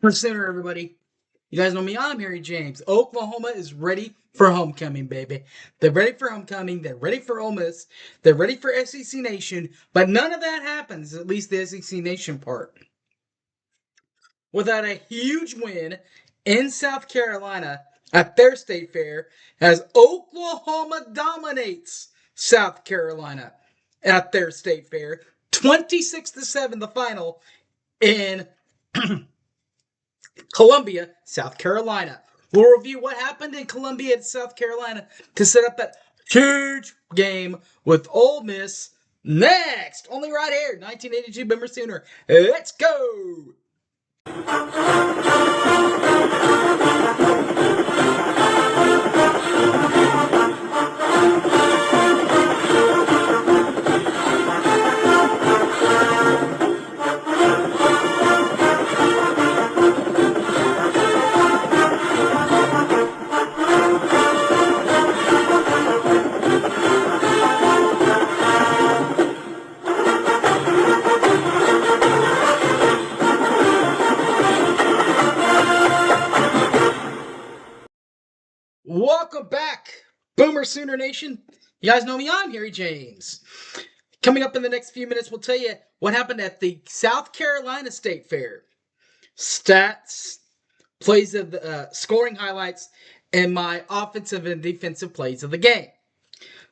Sooner, everybody. You guys know me. I'm Harry James. Oklahoma is ready for homecoming, baby. They're ready for homecoming. They're ready for Ole Miss. They're ready for SEC Nation. But none of that happens, at least the SEC Nation part, without a huge win in South Carolina at their state fair as Oklahoma dominates South Carolina at their state fair. 26-7 the final in Columbia, South Carolina. We'll review what happened in Columbia, South Carolina to set up that huge game with Ole Miss next. Only right here, 1982 Boomer Sooner. Let's go! Welcome back, Boomer Sooner Nation. You guys know me, I'm Harry James. Coming up in the next few minutes, we'll tell you what happened at the South Carolina State Fair. Stats, plays of the scoring highlights, and my offensive and defensive plays of the game.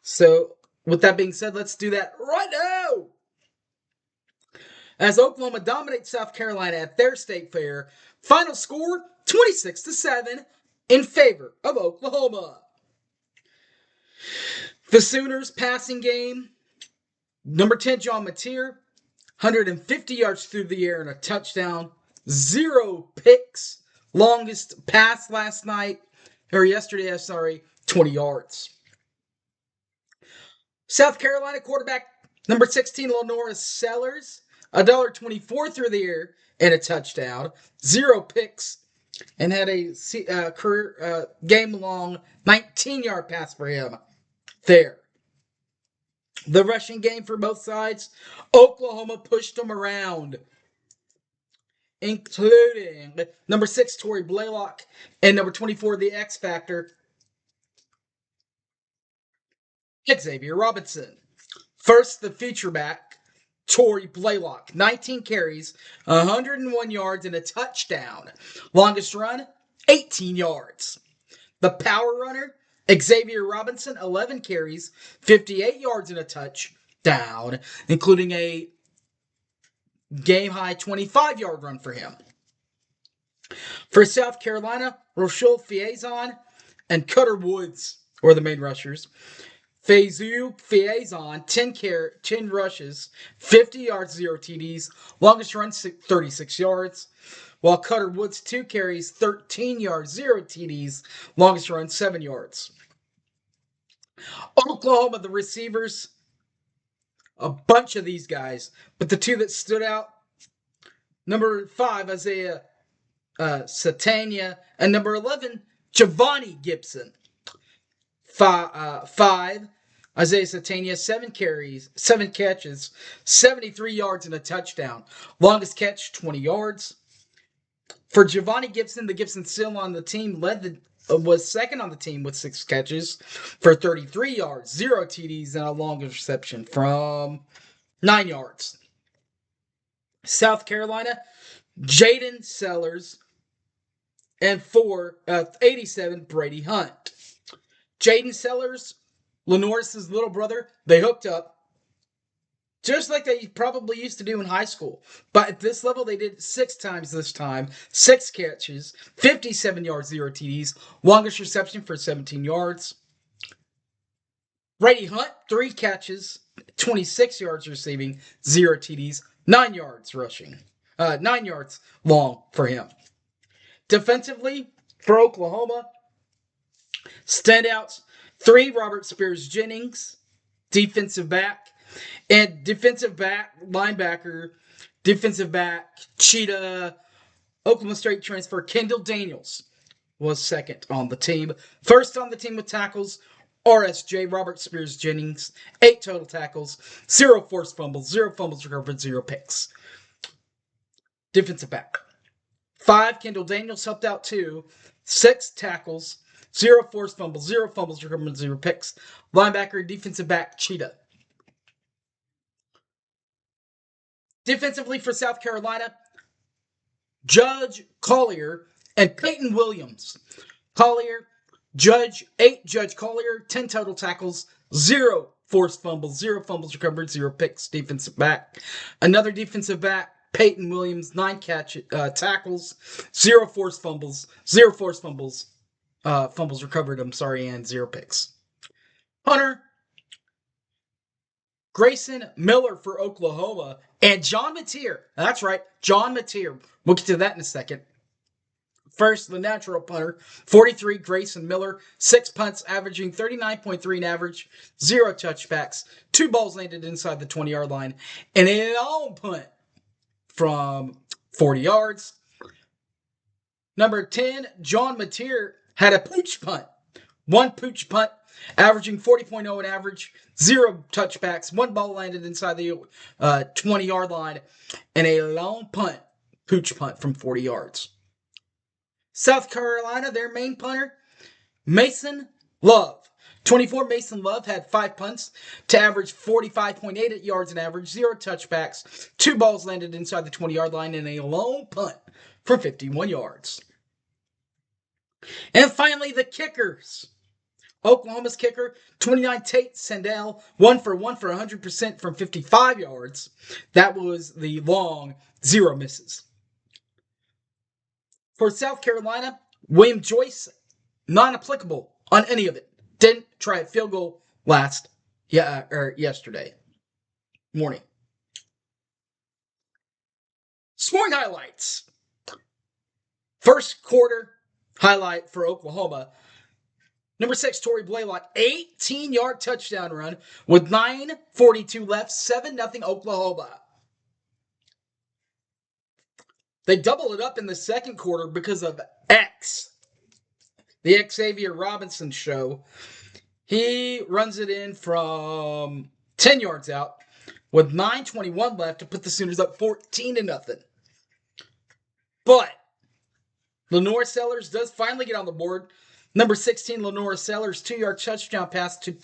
So, with that being said, let's do that right now. As Oklahoma dominates South Carolina at their state fair, final score 26-7 in favor of Oklahoma. The Sooners passing game, number 10 John Mateer, 150 yards through the air and a touchdown, 0 picks, longest pass yesterday, 20 yards. South Carolina quarterback number 16 Lenora Sellers, $1.24 through the air and a touchdown, 0 picks, and had a career game-long 19-yard pass for him there. The rushing game for both sides, Oklahoma pushed them around, including number 6 Tory Blaylock and number 24 the X Factor Xavier Robinson. First, the feature back, Tory Blaylock, 19 carries, 101 yards, and a touchdown. Longest run, 18 yards. The power runner, Xavier Robinson, 11 carries, 58 yards, and a touchdown, including a game-high 25-yard run for him. For South Carolina, Rochelle Fiazon and Cutter Woods were the main rushers. Fiazon, 10 rushes, 50 yards, 0 TDs. Longest run, 36 yards. While Cutter Woods, 2 carries, 13 yards, 0 TDs. Longest run, 7 yards. Oklahoma, the receivers, a bunch of these guys. But the two that stood out, number 5, Isaiah Satania, and number 11, Giovanni Gibson. 5, Isaiah Satania, 7 catches, 73 yards, and a touchdown. Longest catch, 20 yards. For Giovanni Gibson, the Gibson still on the team, was second on the team with 6 catches for 33 yards, 0 TDs, and a long reception from 9 yards. South Carolina, Jaden Sellers, and 87, Brady Hunt. Jaden Sellers, Lenoris' little brother, they hooked up just like they probably used to do in high school. But at this level, they did it 6 times this time. 6 catches, 57 yards, 0 TDs. Longest reception for 17 yards. Brady Hunt, 3 catches, 26 yards receiving, 0 TDs, 9 yards rushing. 9 yards long for him. Defensively, for Oklahoma, standouts, 3 Robert Spears Jennings, defensive back, and defensive back, Cheetah, Oklahoma State transfer, Kendall Daniels was second on the team. First on the team with tackles, RSJ, Robert Spears Jennings, 8 total tackles, 0 forced fumbles, 0 fumbles recovered, 0 picks. Defensive back. 5, Kendall Daniels helped out too. 6 tackles, 0 forced fumbles, 0 fumbles recovered, 0 picks. Linebacker, defensive back, Cheetah. Defensively for South Carolina, Judge Collier and Peyton Williams. Collier, Judge 8, Judge Collier, 10 total tackles, 0 forced fumbles, 0 fumbles recovered, 0 picks. Defensive back. Another defensive back, Peyton Williams, 9 tackles, 0 forced fumbles, 0 forced fumbles, fumbles recovered, and 0 picks. Punter, Grayson Miller for Oklahoma, and John Mateer. That's right, John Mateer. We'll get to that in a second. First, the natural punter, 43, Grayson Miller, 6 punts, averaging 39.3 in average, 0 touchbacks, 2 balls landed inside the 20-yard line, and a long punt from 40 yards. Number 10, John Mateer had a pooch punt. 1 pooch punt, averaging 40.0 in average, 0 touchbacks, 1 ball landed inside the 20-yard line, and a long punt, pooch punt from 40 yards. South Carolina, their main punter, Mason Love. 24, Mason Love had 5 punts to average 45.8 yards in average, 0 touchbacks, 2 balls landed inside the 20-yard line, and a long punt for 51 yards. And finally, the kickers. Oklahoma's kicker, 29, Tate Sandell, 1 for 100% from 55 yards. That was the long 0 misses. For South Carolina, William Joyce, non-applicable on any of it. Didn't try a field goal yesterday morning. Scoring highlights. First quarter highlight for Oklahoma. Number 6, Torrey Blaylock, 18-yard touchdown run with 9:42 left, 7-0 Oklahoma. They doubled it up in the second quarter because of X, the Xavier Robinson show. He runs it in from 10 yards out with 9:21 left to put the Sooners up 14-0. But Lenore Sellers does finally get on the board. Number 16, Lenore Sellers, 2-yard touchdown pass to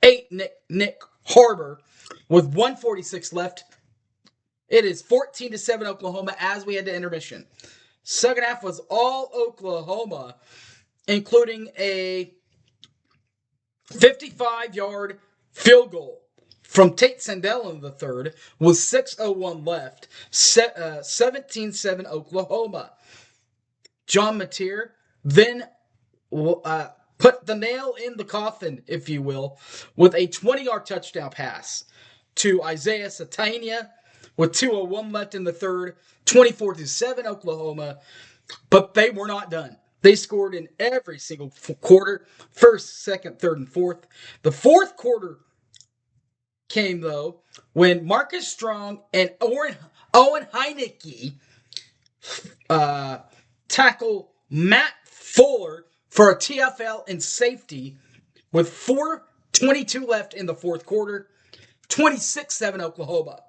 8, Nick Harbor with 1:46 left. It is 14-7 Oklahoma as we head to intermission. Second half was all Oklahoma, including a 55-yard field goal from Tate Sandell in the third with 6:01 left. 17-7 Oklahoma. John Mateer then put the nail in the coffin, if you will, with a 20-yard touchdown pass to Isaiah Satania with 2:01 left in the third, 24-7 Oklahoma. But they were not done. They scored in every single quarter, first, second, third, and fourth. The fourth quarter came, though, when Marcus Strong and Owen Heineke tackle Matt Fuller for a TFL and safety with 4:22 left in the fourth quarter, 26-7 Oklahoma.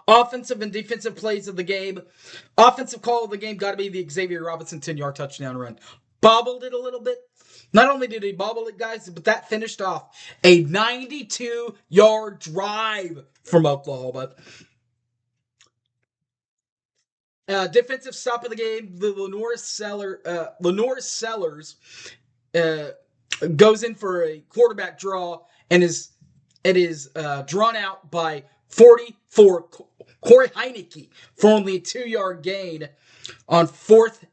Offensive and defensive plays of the game. Offensive call of the game got to be the Xavier Robinson 10-yard touchdown run. Bobbled it a little bit. Not only did he bobble it, guys, but that finished off a 92-yard drive from Oklahoma. Defensive stop of the game, the Lenore Sellers goes in for a quarterback draw, and it is drawn out by 44 Corey Heineke for only a 2-yard gain on fourth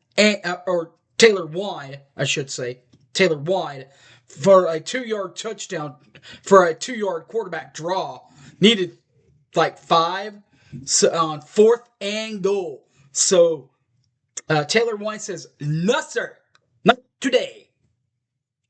or Taylor Wide, I should say, Taylor Wide for a 2-yard touchdown for a 2-yard quarterback draw. Needed like 5 on fourth and goal. So Taylor Wine says, "No, sir, not today."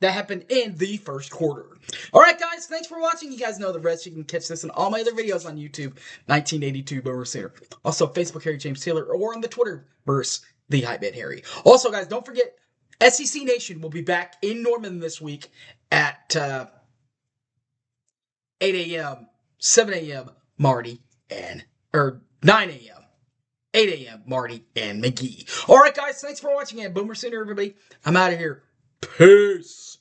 That happened in the first quarter. All right, guys, thanks for watching. You guys know the rest. You can catch this and all my other videos on YouTube, 1982 Boomer Sooner. Also, Facebook, Harry James Taylor, or on the Twitterverse, The Hypeman Harry. Also, guys, don't forget, SEC Nation will be back in Norman this week at 8 a.m., 7 a.m., 9 a.m. 8 a.m. Marty and McGee. All right, guys, thanks for watching, and Boomer Sooner, everybody. I'm out of here. Peace.